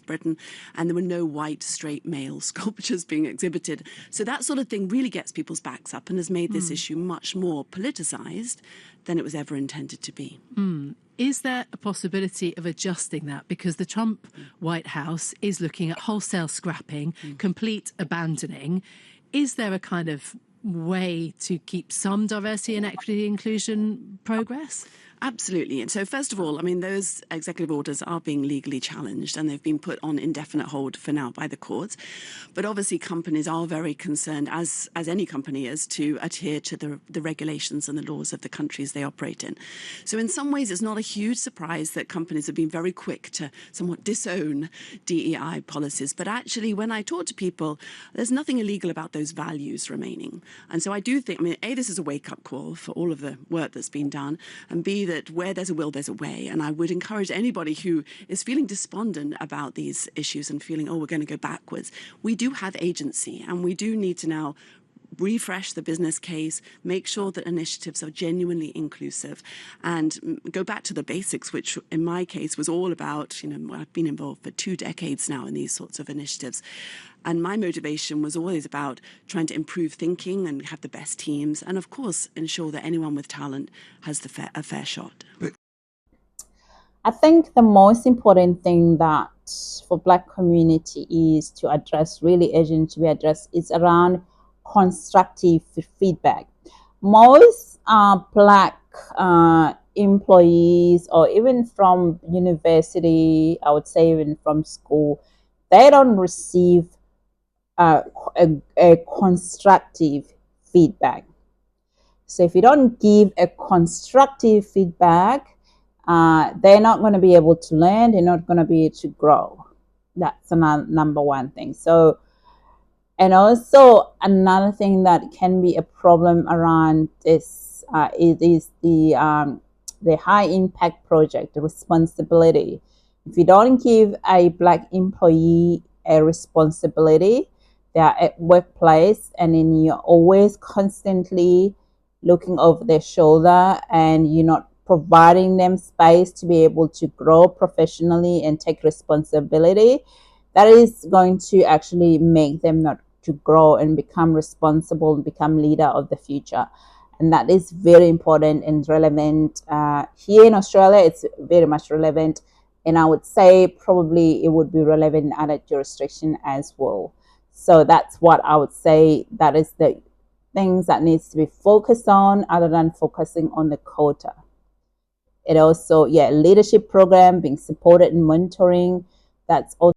Britain, and there were no white straight male sculptures being exhibited. So that sort of thing really gets people's backs up and has made this issue much more politicized than it was ever intended to be. Is there a possibility of adjusting that? Because the Trump White House is looking at wholesale scrapping, complete abandoning. Is there a kind of way to keep some diversity and equity inclusion progress? Absolutely. And so first of all, I mean, those executive orders are being legally challenged and they've been put on indefinite hold for now by the courts. But obviously companies are very concerned, as any company is, to adhere to the regulations and the laws of the countries they operate in. So in some ways, it's not a huge surprise that companies have been very quick to somewhat disown DEI policies. But actually, when I talk to people, there's nothing illegal about those values remaining. And so I do think, I mean, A, this is a wake-up call for all of the work that's been done, and B, that where there's a will, there's a way. And I would encourage anybody who is feeling despondent about these issues and feeling, oh, we're going to go backwards. We do have agency, and we do need to now refresh the business case, make sure that initiatives are genuinely inclusive, and go back to the basics, which in my case was all about, I've been involved for 2 decades now in these sorts of initiatives. And my motivation was always about trying to improve thinking and have the best teams, and of course, ensure that anyone with talent has a fair shot. I think the most important thing that for Black community is to address, really urgent to be addressed, is around constructive feedback. Most Black employees, or even from university, I would say even from school, they don't receive a constructive feedback. So if you don't give a constructive feedback, they're not going to be able to learn. They're not going to be able to grow. That's another number one thing. So, and also another thing that can be a problem around this is the high impact project, the responsibility. If you don't give a Black employee a responsibility, they are at workplace, and then you're always constantly looking over their shoulder, and you're not providing them space to be able to grow professionally and take responsibility, that is going to actually make them not to grow and become responsible and become leader of the future. And that is very important and relevant. Here in Australia, it's very much relevant. And I would say probably it would be relevant in other jurisdictions as well. So that's what I would say, that is the things that needs to be focused on, other than focusing on the quota. It also, leadership program being supported and mentoring, that's also